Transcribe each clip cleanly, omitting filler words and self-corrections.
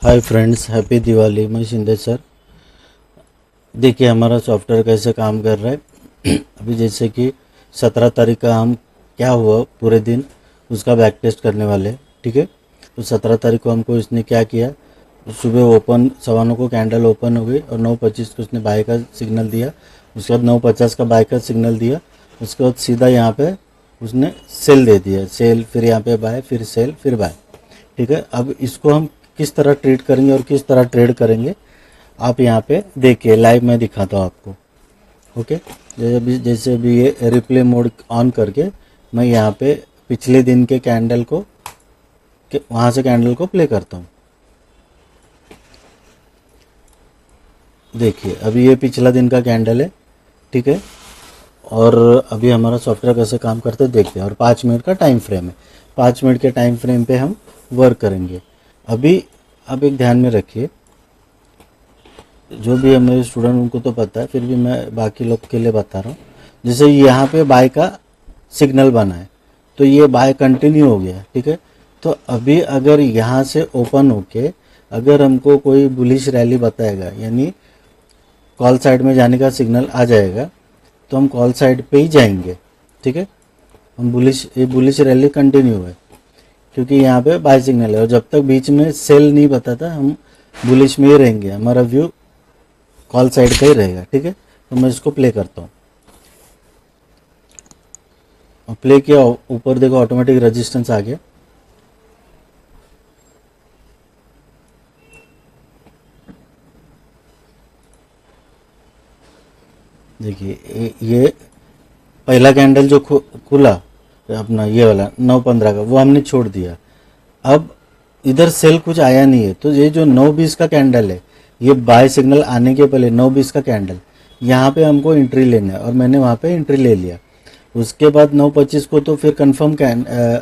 Hi friends, happy Diwali. मैं Shinde sir. देखिए हमारा सॉफ्टवेयर कैसे काम कर रहा है। अभी जैसे कि 17 तारीख का हम क्या हुआ पूरे दिन उसका बैक टेस्ट करने वाले। ठीक है, तो 17 तारीख को हमको इसने क्या किया, सुबह ओपन 9:15 को कैंडल ओपन हो गई और 9:25 को उसने बाय का सिग्नल दिया। उसके बाद 9:50 का बाय का सिग्नल दिया। उसके बाद सीधा यहाँ पे उसने सेल दे दिया, सेल, फिर यहाँ पे बाय, फिर सेल, फिर बाय। ठीक है, अब इसको हम किस तरह ट्रीट करेंगे और किस तरह ट्रेड करेंगे आप यहाँ पे देखिए, लाइव मैं दिखाता हूँ आपको। ओके, जैसे अभी ये रिप्ले मोड ऑन करके मैं यहाँ पे पिछले दिन के कैंडल को वहाँ से कैंडल को प्ले करता हूँ। देखिए अभी ये पिछला दिन का कैंडल है। ठीक है, और अभी हमारा सॉफ्टवेयर कैसे काम करते हैं देखते हैं। और 5 मिनट का टाइम फ्रेम है, 5 मिनट के टाइम फ्रेम पे हम वर्क करेंगे। अभी अब एक ध्यान में रखिए, जो भी है मेरे स्टूडेंट उनको तो पता है, फिर भी मैं बाकी लोग के लिए बता रहा हूँ। जैसे यहाँ पे बाय का सिग्नल बना है तो ये बाय कंटिन्यू हो गया। ठीक है, तो अभी अगर यहाँ से ओपन होके अगर हमको कोई बुलिश रैली बताएगा, यानी कॉल साइड में जाने का सिग्नल आ जाएगा, तो हम कॉल साइड पे ही जाएंगे। ठीक है, हम ये बुलिश रैली कंटिन्यू है क्योंकि यहाँ पे बाय सिग्नल है, और जब तक बीच में सेल नहीं बताता हम बुलिश में ही रहेंगे, हमारा व्यू कॉल साइड का ही रहेगा। ठीक है, तो मैं इसको प्ले करता हूँ। प्ले किया, ऊपर देखो ऑटोमेटिक रेजिस्टेंस आ गया। देखिए ये पहला कैंडल जो खुला अपना ये वाला 9:15 का, वो हमने छोड़ दिया। अब इधर सेल कुछ आया नहीं है, तो ये जो 9:20 का कैंडल है, ये बाय सिग्नल आने के पहले 9:20 का कैंडल, यहाँ पे हमको एंट्री लेना है और मैंने वहाँ पे एंट्री ले लिया। उसके बाद 9:25 को तो फिर कंफर्म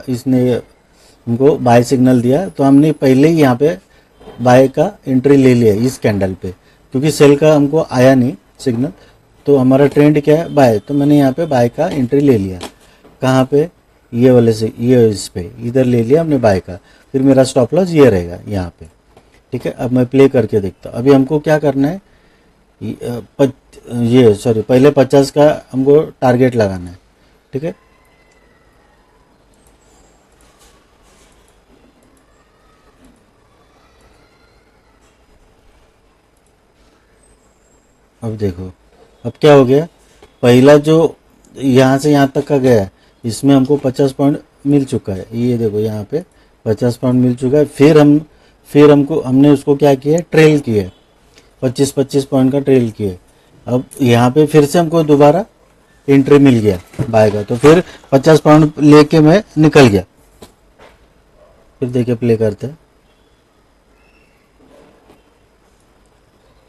इसने हमको बाय सिग्नल दिया, तो हमने पहले ही यहाँ पे बाय का एंट्री ले लिया इस कैंडल पे, क्योंकि सेल का हमको आया नहीं सिग्नल। तो हमारा ट्रेंड क्या है, बाय, तो मैंने यहाँ पे बाय का एंट्री ले लिया। कहाँ पे, ये वाले से, ये इस पे इधर ले लिया हमने बाय का। फिर मेरा स्टॉप लॉस ये रहेगा यहाँ पे। ठीक है, अब मैं प्ले करके देखता हूँ। अभी हमको क्या करना है, पहले 50 का हमको टारगेट लगाना है। ठीक है, अब देखो अब क्या हो गया, पहला जो यहाँ से यहाँ तक का गया है, इसमें हमको 50 पॉइंट मिल चुका है। ये देखो यहाँ पे 50 पॉइंट मिल चुका है। फिर हमने उसको क्या किया, ट्रेल किया, 25-25 पॉइंट का ट्रेल किया। अब यहाँ पे फिर से हमको दोबारा एंट्री मिल गया बाय का, तो फिर 50 पॉइंट लेके मैं निकल गया। फिर देखिए प्ले करते हैं।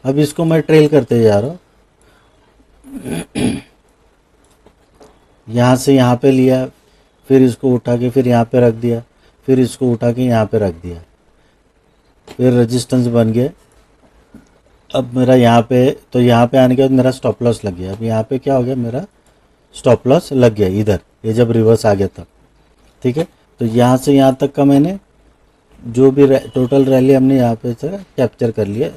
अब इसको मैं ट्रेल करते जा रहा हूँ, यहाँ से यहाँ पे लिया, फिर इसको उठा के फिर यहाँ पे रख दिया, फिर इसको उठा के यहाँ पे रख दिया, फिर रेजिस्टेंस बन गया। अब मेरा यहाँ पे, तो यहाँ पे आने के बाद मेरा स्टॉप लॉस लग गया। अब यहाँ पे क्या हो गया, मेरा स्टॉप लॉस लग गया इधर, ये जब रिवर्स आ गया तब। ठीक है, तो यहाँ से यहाँ तक का मैंने जो भी टोटल रैली हमने यहाँ पे से कैप्चर कर लिया।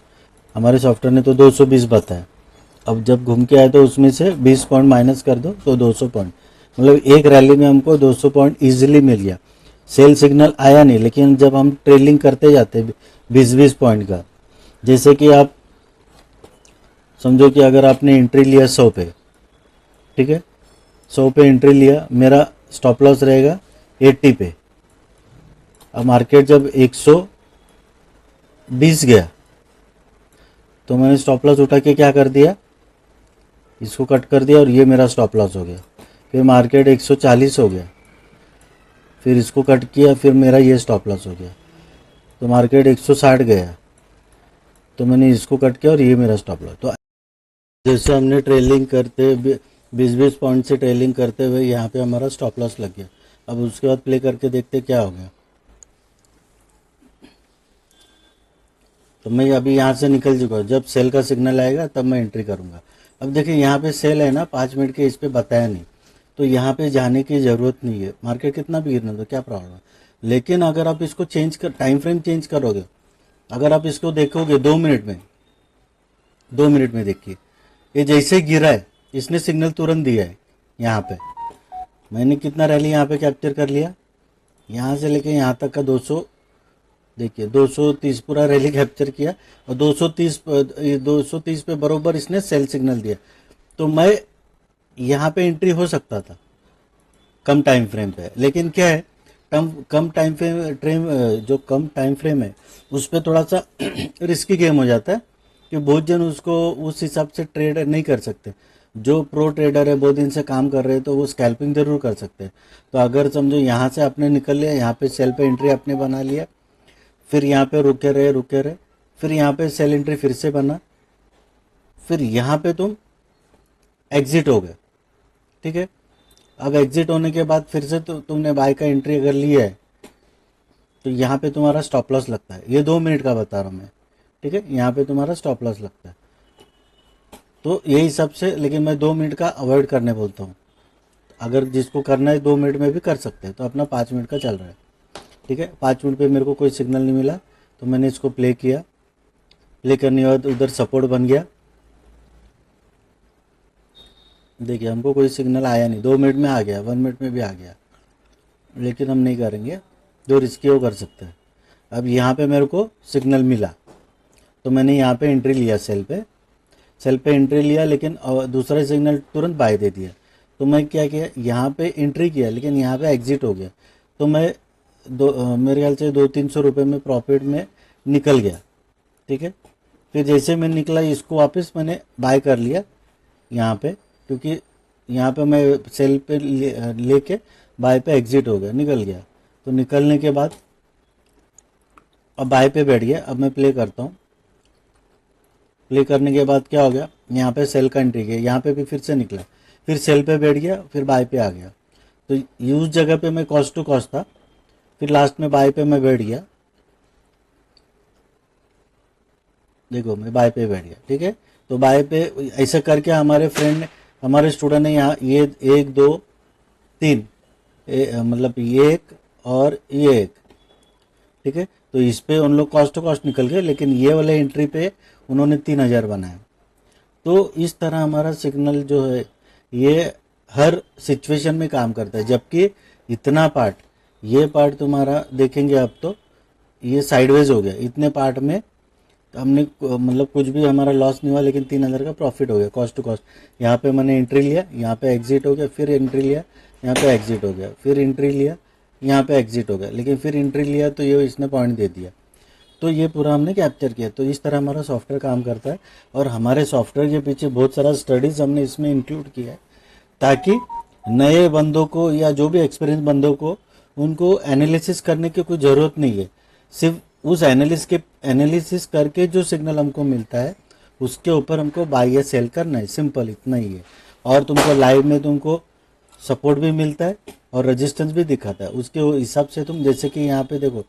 हमारे सॉफ्टवेयर ने तो 220 बताया। अब जब घूम के आए तो उसमें से 20 पॉइंट माइनस कर दो तो 200 पॉइंट, मतलब एक रैली में हमको 200 पॉइंट इजीली मिल गया। सेल सिग्नल आया नहीं, लेकिन जब हम ट्रेलिंग करते जाते 20-20 पॉइंट का, जैसे कि आप समझो कि अगर आपने एंट्री लिया 100 पे, ठीक है, 100 पे एंट्री लिया, मेरा स्टॉप लॉस रहेगा 80 पे। अब मार्केट जब 120 गया तो मैंने स्टॉप लॉस उठा के क्या कर दिया, इसको कट कर दिया और ये मेरा स्टॉप लॉस हो गया। फिर मार्केट 140 हो गया, फिर इसको कट किया, फिर मेरा ये स्टॉप लॉस हो गया। तो मार्केट 160 गया तो मैंने इसको कट किया और ये मेरा स्टॉप लॉस। तो जैसे हमने ट्रेलिंग करते 20-20 पॉइंट से ट्रेलिंग करते हुए यहाँ पे हमारा स्टॉप लॉस लग गया। अब उसके बाद प्ले करके देखते क्या हो गया। तो मैं अभी यहाँ से निकल चुका हूँ, जब सेल का सिग्नल आएगा तब मैं एंट्री करूँगा। अब देखिए यहाँ पे सेल है ना, 5 मिनट के, इस पर बताया नहीं, तो यहाँ पे जाने की ज़रूरत नहीं है। मार्केट कितना भी गिरना तो क्या प्रॉब्लम है, लेकिन अगर आप इसको चेंज कर, टाइम फ्रेम चेंज करोगे अगर आप इसको देखोगे 2 मिनट में, 2 मिनट में देखिए ये जैसे गिरा है इसने सिग्नल तुरंत दिया है। यहाँ पे मैंने कितना रैली यहाँ पे कैप्चर कर लिया, यहाँ से लेके यहाँ तक का 200, देखिए 230 पूरा रैली कैप्चर किया और 230 पे बरोबर इसने सेल सिग्नल दिया। तो मैं यहाँ पे एंट्री हो सकता था कम टाइम फ्रेम पे, लेकिन क्या है कम टाइम फ्रेम जो कम टाइम फ्रेम है उस पर थोड़ा सा रिस्की गेम हो जाता है कि बहुत जन उसको उस हिसाब से ट्रेड नहीं कर सकते। जो प्रो ट्रेडर है बहुत दिन से काम कर रहे हैं तो वो स्कैल्पिंग जरूर कर सकते हैं। तो अगर समझो यहाँ से आपने निकल लिया, यहाँ पे सेल पे एंट्री आपने बना लिया, फिर यहाँ पे रुके रहे, फिर यहाँ पे सेल एंट्री फिर से बना, फिर यहाँ पे तुम एग्जिट हो गए, ठीक है। अब एग्जिट होने के बाद फिर से तुमने बाय का एंट्री अगर लिया है तो यहाँ पे तुम्हारा स्टॉप लॉस लगता है। ये 2 मिनट का बता रहा हूँ मैं, ठीक है। यहाँ पे तुम्हारा स्टॉप लॉस लगता है तो यही हिसाब से, लेकिन मैं 2 मिनट का अवॉइड करने बोलता हूँ। अगर जिसको करना है 2 मिनट में भी कर सकते हैं। तो अपना 5 मिनट का चल रहा है, ठीक है। 5 मिनट पे मेरे को कोई सिग्नल नहीं मिला तो मैंने इसको प्ले किया। प्ले करने के बाद उधर सपोर्ट बन गया, देखिए हमको कोई सिग्नल आया नहीं। 2 मिनट में आ गया, 1 मिनट में भी आ गया, लेकिन हम नहीं करेंगे, जो रिस्की वो कर सकते हैं। अब यहाँ पे मेरे को सिग्नल मिला तो मैंने यहाँ पे एंट्री लिया, सेल पे एंट्री लिया, लेकिन दूसरा सिग्नल तुरंत बाय दे दिया। तो मैं क्या किया, यहाँ पे एंट्री किया लेकिन यहाँ पे एग्जिट हो गया। तो मैं मेरे ख्याल से 200-300 रुपये में प्रॉफिट में निकल गया, ठीक है। फिर जैसे मैं निकला इसको वापस मैंने बाय कर लिया यहाँ पे, क्योंकि यहाँ पे मैं सेल पे लेके बाय पे एग्जिट हो गया, निकल गया। तो निकलने के बाद अब बाय पे बैठ गया। अब मैं प्ले करता हूँ। प्ले करने के बाद क्या हो गया, यहाँ पे सेल का एंट्री किया, यहाँ पे भी फिर से निकला, फिर सेल पे बैठ गया, फिर बाय पे आ गया। तो उस जगह पे मैं कॉस्ट टू कॉस्ट था, फिर लास्ट में बाय पे मैं बैठ गया। देखो मैं बाय पे बैठ गया, ठीक है। तो बाय पे ऐसा करके हमारे स्टूडेंट ने यहाँ ये 1 2 3 मतलब ये एक और ये एक, ठीक है। तो इस पे उन लोग कॉस्ट टू कॉस्ट निकल गए, लेकिन ये वाले एंट्री पे उन्होंने 3000 बनाया। तो इस तरह हमारा सिग्नल जो है ये हर सिचुएशन में काम करता है। जबकि इतना पार्ट, ये पार्ट तुम्हारा देखेंगे आप तो ये साइडवेज हो गया। इतने पार्ट में हमने मतलब कुछ भी हमारा लॉस नहीं हुआ, लेकिन 3000 का प्रॉफिट हो गया कॉस्ट टू कॉस्ट। यहाँ पे मैंने एंट्री लिया, यहाँ पे एग्जिट हो गया, फिर एंट्री लिया, यहाँ पे एग्जिट हो गया, फिर एंट्री लिया, यहाँ पे एग्जिट हो गया, लेकिन फिर एंट्री लिया तो ये इसने पॉइंट दे दिया। तो ये पूरा हमने कैप्चर किया। तो इस तरह हमारा सॉफ्टवेयर काम करता है और हमारे सॉफ्टवेयर के पीछे बहुत सारा स्टडीज हमने इसमें इंक्लूड किया है, ताकि नए बंदों को या जो भी एक्सपीरियंस बंदों को उनको एनालिसिस करने की कोई ज़रूरत नहीं है। सिर्फ उस एनालिसिस करके जो सिग्नल हमको मिलता है उसके ऊपर हमको बाय या सेल करना है, सिंपल इतना ही है। और तुमको लाइव में तुमको सपोर्ट भी मिलता है और रेजिस्टेंस भी दिखाता है। उसके हिसाब से तुम, जैसे कि यहाँ पे देखो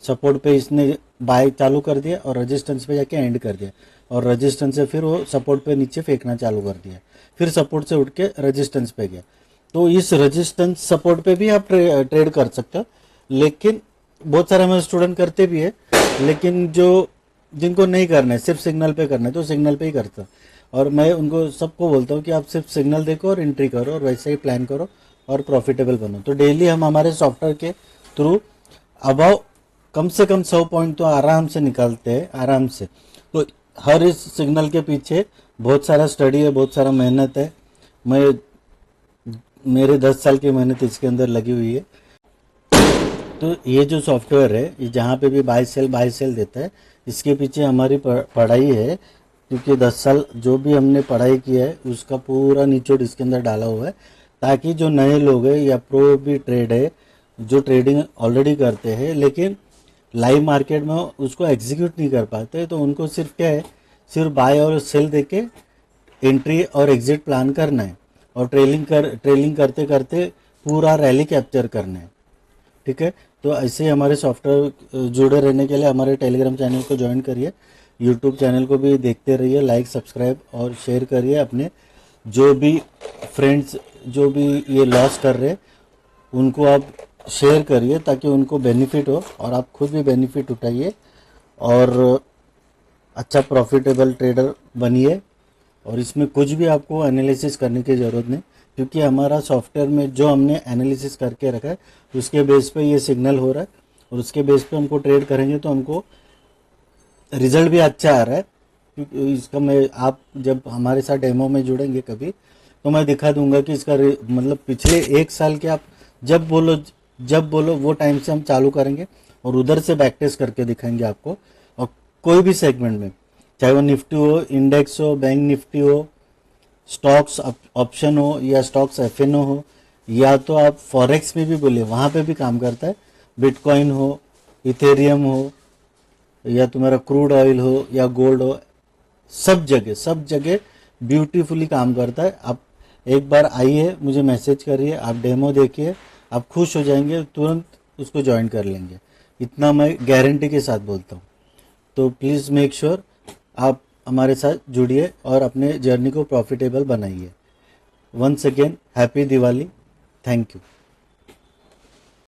सपोर्ट पे इसने बाय चालू कर दिया और रेजिस्टेंस पे जाके एंड कर दिया, और रेजिस्टेंस से फिर वो सपोर्ट पे नीचे फेंकना चालू कर दिया, फिर सपोर्ट से उठ के रेजिस्टेंस पे गया। तो इस रेजिस्टेंस सपोर्ट पे भी आप ट्रेड कर सकते हो, लेकिन बहुत सारे हमारे स्टूडेंट करते भी है, लेकिन जिनको नहीं करना है, सिर्फ सिग्नल पे करना है तो सिग्नल पे ही करता। और मैं उनको सबको बोलता हूँ कि आप सिर्फ सिग्नल देखो और एंट्री करो और वैसे ही प्लान करो और प्रॉफिटेबल बनो। तो डेली हम हमारे सॉफ्टवेयर के थ्रू अबाउ कम से कम 100 पॉइंट तो आराम से निकालते हैं, आराम से। तो हर इस सिग्नल के पीछे बहुत सारा स्टडी है, बहुत सारा मेहनत है। मेरे 10 साल की मेहनत इसके अंदर लगी हुई है। तो ये जो सॉफ्टवेयर है, ये जहाँ पे भी बाय सेल देता है, इसके पीछे हमारी पढ़ाई है, क्योंकि 10 साल जो भी हमने पढ़ाई की है उसका पूरा निचोड़ इसके अंदर डाला हुआ है, ताकि जो नए लोग हैं या प्रो भी ट्रेड है, जो ट्रेडिंग ऑलरेडी करते हैं लेकिन लाइव मार्केट में उसको एग्जीक्यूट नहीं कर पाते, तो उनको सिर्फ क्या है, सिर्फ बाय और सेल देके एंट्री और एग्जिट प्लान करना है और ट्रेलिंग करते करते पूरा रैली कैप्चर करना है, ठीक है। तो ऐसे ही हमारे सॉफ्टवेयर जुड़े रहने के लिए हमारे टेलीग्राम चैनल को ज्वाइन करिए, यूट्यूब चैनल को भी देखते रहिए, लाइक सब्सक्राइब और शेयर करिए। अपने जो भी फ्रेंड्स जो भी ये लॉस कर रहे उनको आप शेयर करिए, ताकि उनको बेनिफिट हो और आप खुद भी बेनिफिट उठाइए और अच्छा प्रॉफिटेबल ट्रेडर बनिए। और इसमें कुछ भी आपको एनालिसिस करने की ज़रूरत नहीं, क्योंकि हमारा सॉफ्टवेयर में जो हमने एनालिसिस करके रखा है उसके बेस पे ये सिग्नल हो रहा है, और उसके बेस पे हमको ट्रेड करेंगे तो हमको रिजल्ट भी अच्छा आ रहा है। क्योंकि इसका मैं, आप जब हमारे साथ डेमो में जुड़ेंगे कभी, तो मैं दिखा दूंगा कि इसका मतलब पिछले 1 साल के आप जब बोलो वो टाइम से हम चालू करेंगे और उधर से बैक टेस्ट करके दिखाएंगे आपको। और कोई भी सेगमेंट में, चाहे वो निफ्टी हो, इंडेक्स हो, बैंक निफ्टी हो, स्टॉक्स ऑप्शन हो, या स्टॉक्स एफएनओ हो, या तो आप फॉरेक्स में भी बोलिए, वहाँ पे भी काम करता है। बिटकॉइन हो, इथेरियम हो, या तुम्हारा क्रूड ऑयल हो, या गोल्ड हो, सब जगह ब्यूटीफुली काम करता है। आप एक बार आइए, मुझे मैसेज करिए, आप डेमो देखिए, आप खुश हो जाएंगे, तुरंत उसको ज्वाइन कर लेंगे। इतना मैं गारंटी के साथ बोलता हूँ। तो प्लीज़ मेक श्योर आप हमारे साथ जुड़िए और अपने जर्नी को प्रॉफिटेबल बनाइए। Once again happy Diwali. Thank you.